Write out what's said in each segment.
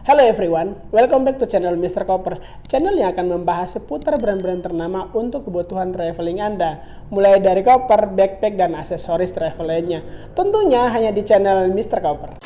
Hello everyone, welcome back to channel Mr. Copper. Channel yang akan membahas seputar brand-brand ternama untuk kebutuhan traveling Anda. Mulai dari koper, backpack, dan aksesoris travel lainnya. Tentunya hanya di channel Mr. Copper.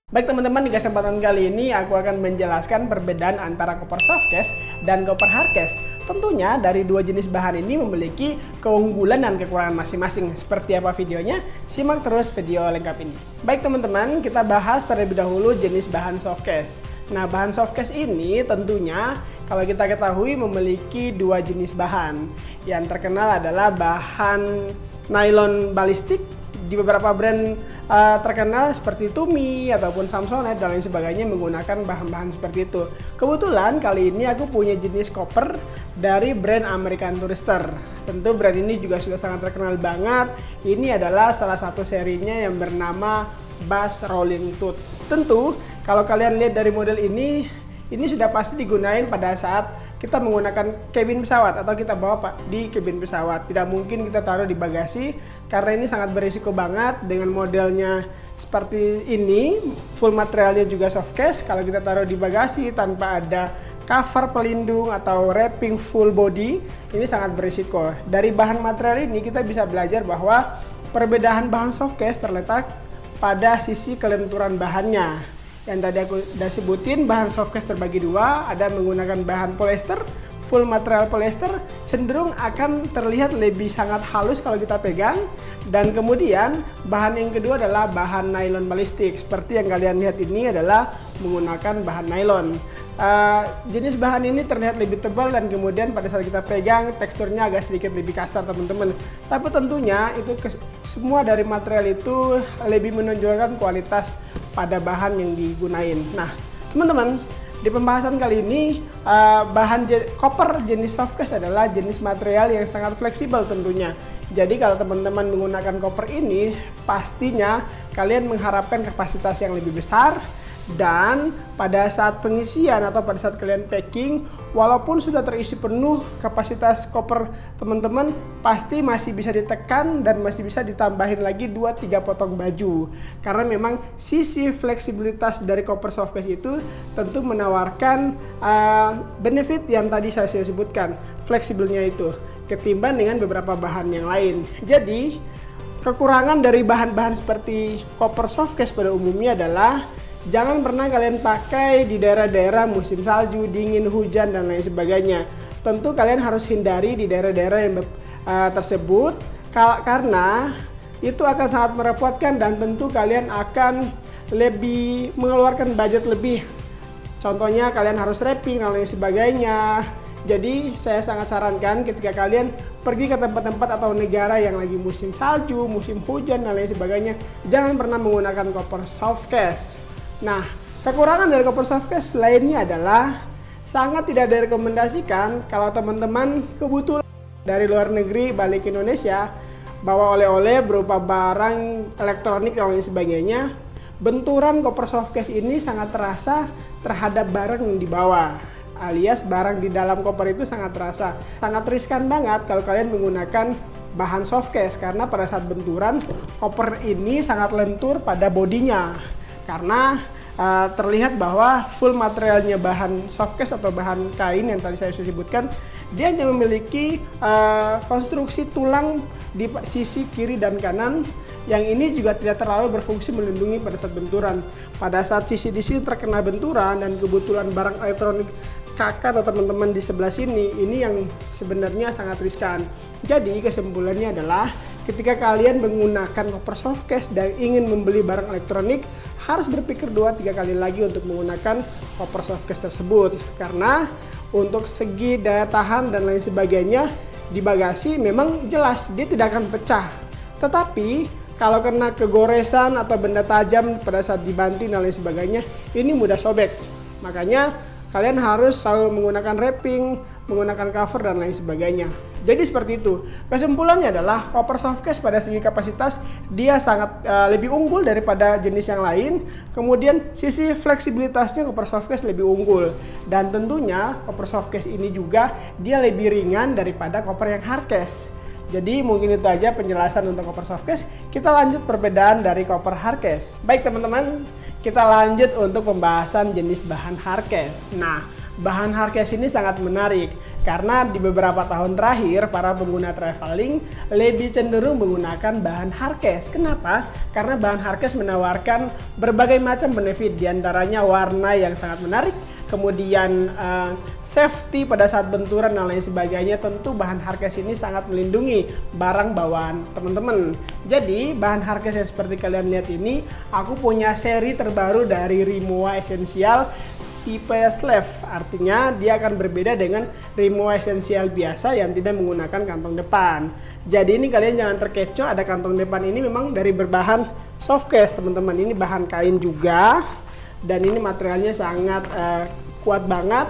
Baik teman-teman, di kesempatan kali ini aku akan menjelaskan perbedaan antara koper softcase dan koper hardcase. Tentunya dari dua jenis bahan ini memiliki keunggulan dan kekurangan masing-masing. Seperti apa videonya? Simak terus video lengkap ini. Baik teman-teman, kita bahas terlebih dahulu jenis bahan softcase. Nah, bahan softcase ini tentunya kalau kita ketahui memiliki dua jenis bahan. Yang terkenal adalah bahan nylon balistik. Di beberapa brand terkenal seperti Tumi ataupun Samsonite dan lain sebagainya menggunakan bahan-bahan seperti itu. Kebetulan kali ini aku punya jenis koper dari brand American Tourister. Tentu brand ini juga sudah sangat terkenal banget. Ini adalah salah satu serinya yang bernama Bass Rolling Tooth. Tentu kalau kalian lihat dari model ini sudah pasti digunain pada saat kita menggunakan kabin pesawat atau kita bawa di kabin pesawat. Tidak mungkin kita taruh di bagasi karena ini sangat berisiko banget dengan modelnya seperti ini. Full materialnya juga softcase. Kalau kita taruh di bagasi tanpa ada cover pelindung atau wrapping full body, ini sangat berisiko. Dari bahan material ini kita bisa belajar bahwa perbedaan bahan softcase terletak pada sisi kelenturan bahannya. Yang tadi aku udah sebutin, bahan softcase terbagi dua, ada menggunakan bahan polyester, full material polyester, cenderung akan terlihat lebih sangat halus kalau kita pegang. Dan kemudian bahan yang kedua adalah bahan nylon balistik. Seperti yang kalian lihat ini adalah menggunakan bahan nylon. Jenis bahan ini terlihat lebih tebal dan kemudian pada saat kita pegang teksturnya agak sedikit lebih kasar teman-teman. Tapi tentunya itu semua dari material itu lebih menonjolkan kualitas pada bahan yang digunain. Nah teman-teman, di pembahasan kali ini bahan koper jenis softcase adalah jenis material yang sangat fleksibel tentunya. Jadi kalau teman-teman menggunakan koper ini pastinya kalian mengharapkan kapasitas yang lebih besar. Dan pada saat pengisian atau pada saat kalian packing, walaupun sudah terisi penuh kapasitas koper teman-teman, pasti masih bisa ditekan dan masih bisa ditambahin lagi 2-3 potong baju. Karena memang sisi fleksibilitas dari koper softcase itu tentu menawarkan benefit yang tadi saya sebutkan, fleksibelnya itu, ketimbang dengan beberapa bahan yang lain. Jadi kekurangan dari bahan-bahan seperti koper softcase pada umumnya adalah jangan pernah kalian pakai di daerah-daerah musim salju, dingin, hujan, dan lain sebagainya. Tentu kalian harus hindari di daerah-daerah yang tersebut karena itu akan sangat merepotkan dan tentu kalian akan lebih mengeluarkan budget lebih. Contohnya kalian harus wrapping dan lain sebagainya. Jadi saya sangat sarankan ketika kalian pergi ke tempat-tempat atau negara yang lagi musim salju, musim hujan, dan lain sebagainya, jangan pernah menggunakan koper softcase. Nah, kekurangan dari koper softcase lainnya adalah sangat tidak direkomendasikan kalau teman-teman kebetulan dari luar negeri balik ke Indonesia bawa oleh-oleh berupa barang elektronik dan lain sebagainya. Benturan koper softcase ini sangat terasa terhadap barang yang dibawa, alias barang di dalam koper itu sangat terasa. Sangat riskan banget kalau kalian menggunakan bahan softcase karena pada saat benturan koper ini sangat lentur pada bodinya. Karena terlihat bahwa full materialnya bahan softcase atau bahan kain yang tadi saya sebutkan, dia hanya memiliki konstruksi tulang di sisi kiri dan kanan, yang ini juga tidak terlalu berfungsi melindungi pada saat benturan. Pada saat sisi di sini terkena benturan dan kebetulan barang elektronik kakak atau teman-teman di sebelah sini, ini yang sebenarnya sangat riskan. Jadi kesimpulannya adalah ketika kalian menggunakan koper softcase dan ingin membeli barang elektronik, harus berpikir 2-3 kali lagi untuk menggunakan koper softcase tersebut. Karena untuk segi daya tahan dan lain sebagainya di bagasi memang jelas dia tidak akan pecah. Tetapi kalau kena kegoresan atau benda tajam pada saat dibanting dan lain sebagainya, ini mudah sobek. Makanya kalian harus selalu menggunakan wrapping, menggunakan cover, dan lain sebagainya. Jadi seperti itu. Kesimpulannya adalah koper softcase pada segi kapasitas dia sangat lebih unggul daripada jenis yang lain. Kemudian sisi fleksibilitasnya koper softcase lebih unggul. Dan tentunya koper softcase ini juga dia lebih ringan daripada koper yang hardcase. Jadi mungkin itu aja penjelasan untuk koper softcase. Kita lanjut perbedaan dari koper hardcase. Baik teman-teman, kita lanjut untuk pembahasan jenis bahan hardcase. Nah, bahan hardcase ini sangat menarik karena di beberapa tahun terakhir para pengguna traveling lebih cenderung menggunakan bahan hardcase. Kenapa? Karena bahan hardcase menawarkan berbagai macam benefit, diantaranya warna yang sangat menarik, kemudian safety pada saat benturan dan lain sebagainya. Tentu bahan hardcase ini sangat melindungi barang bawaan teman-teman. Jadi bahan hardcase yang seperti kalian lihat ini, aku punya seri terbaru dari Rimowa Essential tipe Slave. Artinya dia akan berbeda dengan Rimowa Essential biasa yang tidak menggunakan kantong depan. Jadi ini kalian jangan terkecoh, ada kantong depan ini memang dari berbahan softcase teman-teman. Ini bahan kain juga. Dan ini materialnya sangat kuat banget.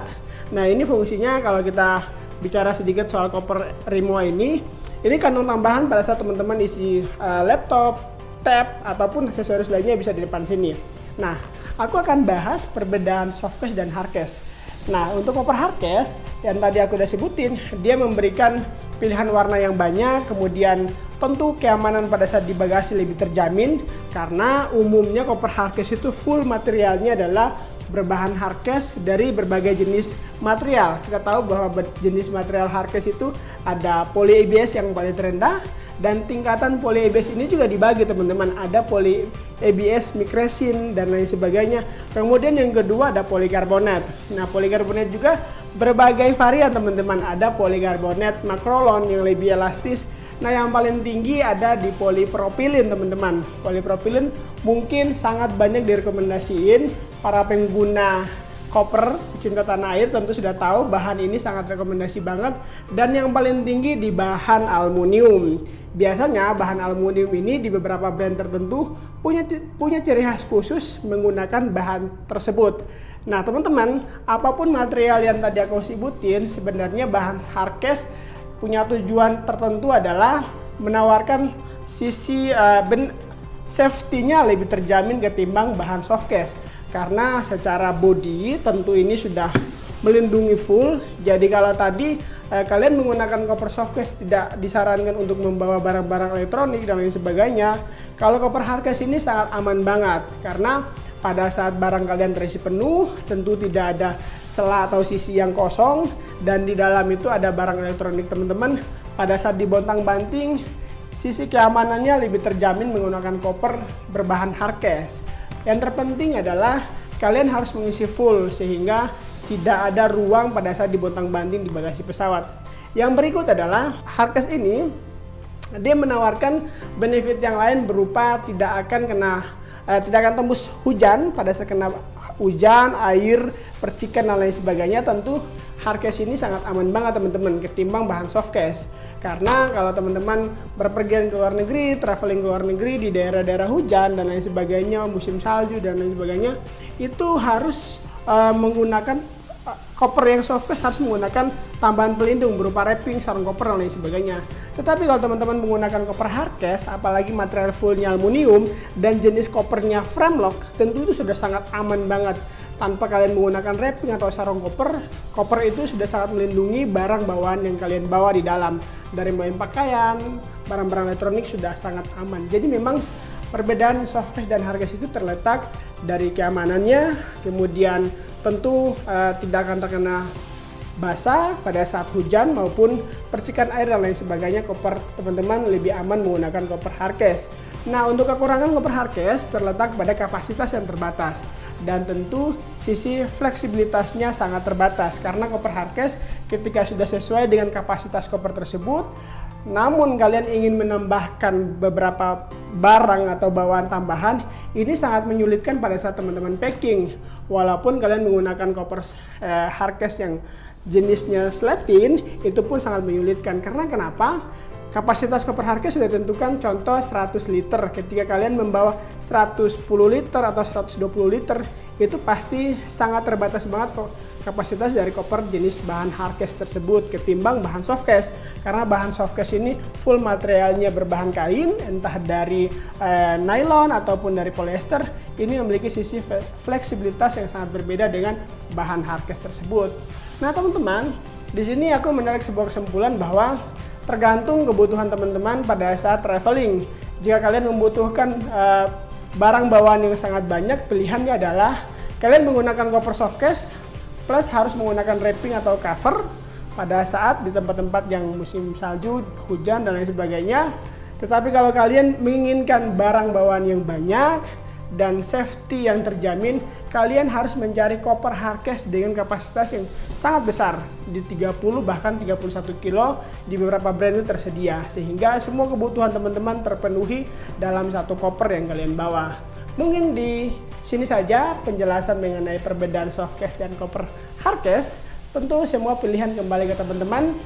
Nah ini fungsinya kalau kita bicara sedikit soal koper Rimowa ini kantong tambahan pada saat teman-teman isi laptop, tab, ataupun aksesoris lainnya bisa di depan sini. Nah aku akan bahas perbedaan softcase dan hardcase. Nah untuk koper hardcase yang tadi aku udah sebutin, dia memberikan pilihan warna yang banyak, kemudian tentu keamanan pada saat di bagasi lebih terjamin karena umumnya koper hardcase itu full materialnya adalah berbahan hardcase dari berbagai jenis material. Kita tahu bahwa jenis material hardcase itu ada poly ABS yang paling terendah, dan tingkatan poly ABS ini juga dibagi teman-teman. Ada poly ABS micresin dan lain sebagainya. Kemudian yang kedua ada polikarbonat. Nah polikarbonat juga berbagai varian teman-teman. Ada polikarbonat makrolon yang lebih elastis. Nah yang paling tinggi ada di polipropilin teman-teman. Polipropilin mungkin sangat banyak direkomendasiin para pengguna koper pecinta tanah air tentu sudah tahu bahan ini sangat rekomendasi banget, dan yang paling tinggi di bahan aluminium. Biasanya bahan aluminium ini di beberapa brand tertentu punya ciri khas khusus menggunakan bahan tersebut. Nah teman-teman, apapun material yang tadi aku sebutin, sebenarnya bahan hardcase punya tujuan tertentu adalah menawarkan sisi safety-nya lebih terjamin ketimbang bahan softcase. Karena secara body tentu ini sudah melindungi full. Jadi kalau tadi kalian menggunakan koper softcase tidak disarankan untuk membawa barang-barang elektronik dan lain sebagainya. Kalau koper hardcase ini sangat aman banget karena pada saat barang kalian terisi penuh tentu tidak ada celah atau sisi yang kosong, dan di dalam itu ada barang elektronik teman-teman. Pada saat dibontang-banting, sisi keamanannya lebih terjamin menggunakan koper berbahan hardcase. Yang terpenting adalah kalian harus mengisi full sehingga tidak ada ruang pada saat dibontang-banting di bagasi pesawat. Yang berikut adalah hardcase ini dia menawarkan benefit yang lain berupa tidak akan tembus hujan pada saat kena hujan, air, percikan dan lain sebagainya. Tentu hardcase ini sangat aman banget teman-teman ketimbang bahan softcase. Karena kalau teman-teman berpergian ke luar negeri, traveling ke luar negeri di daerah-daerah hujan dan lain sebagainya, musim salju dan lain sebagainya, itu harus menggunakan koper yang softcase, harus menggunakan tambahan pelindung berupa wrapping, sarung koper dan lain sebagainya. Tetapi kalau teman-teman menggunakan koper hardcase, apalagi material fullnya aluminium dan jenis kopernya frame lock, tentu itu sudah sangat aman banget. Tanpa kalian menggunakan wrapping atau sarung koper, koper itu sudah sangat melindungi barang bawaan yang kalian bawa di dalam. Dari mulai pakaian, barang-barang elektronik sudah sangat aman. Jadi memang perbedaan softcase dan hardcase itu terletak dari keamanannya, kemudian tentu tidak akan terkena basah pada saat hujan maupun percikan air dan lain sebagainya. Koper teman-teman lebih aman menggunakan koper hardcase. Nah untuk kekurangan koper hardcase terletak pada kapasitas yang terbatas, dan tentu sisi fleksibilitasnya sangat terbatas karena koper hardcase ketika sudah sesuai dengan kapasitas koper tersebut, namun kalian ingin menambahkan beberapa barang atau bawaan tambahan, ini sangat menyulitkan pada saat teman-teman packing. Walaupun kalian menggunakan koper hardcase yang jenisnya slatin, itu pun sangat menyulitkan. Karena kenapa? Kapasitas koper hardcase sudah ditentukan, contoh 100 liter. Ketika kalian membawa 110 liter atau 120 liter, itu pasti sangat terbatas banget kok kapasitas dari koper jenis bahan hardcase tersebut ketimbang bahan softcase. Karena bahan softcase ini full materialnya berbahan kain, entah dari nylon ataupun dari polyester. Ini memiliki sisi fleksibilitas yang sangat berbeda dengan bahan hardcase tersebut. Nah teman-teman, di sini aku menarik sebuah kesimpulan bahwa tergantung kebutuhan teman-teman pada saat traveling. Jika kalian membutuhkan barang bawaan yang sangat banyak, pilihannya adalah kalian menggunakan koper softcase plus harus menggunakan wrapping atau cover pada saat di tempat-tempat yang musim salju, hujan, dan lain sebagainya. Tetapi kalau kalian menginginkan barang bawaan yang banyak dan safety yang terjamin, kalian harus mencari koper hardcase dengan kapasitas yang sangat besar di 30 bahkan 31 kilo. Di beberapa brand itu tersedia sehingga semua kebutuhan teman-teman terpenuhi dalam satu koper yang kalian bawa. Mungkin di sini saja penjelasan mengenai perbedaan softcase dan koper hardcase. Tentu semua pilihan kembali ke teman-teman.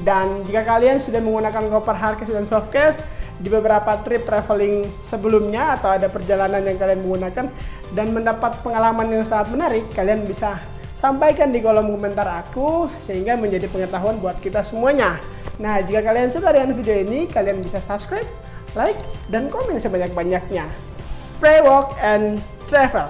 Dan jika kalian sudah menggunakan koper hardcase dan softcase di beberapa trip traveling sebelumnya atau ada perjalanan yang kalian menggunakan dan mendapat pengalaman yang sangat menarik, kalian bisa sampaikan di kolom komentar aku sehingga menjadi pengetahuan buat kita semuanya. Nah, jika kalian suka dengan video ini, kalian bisa subscribe, like, dan komen sebanyak-banyaknya. Pray, walk, and travel.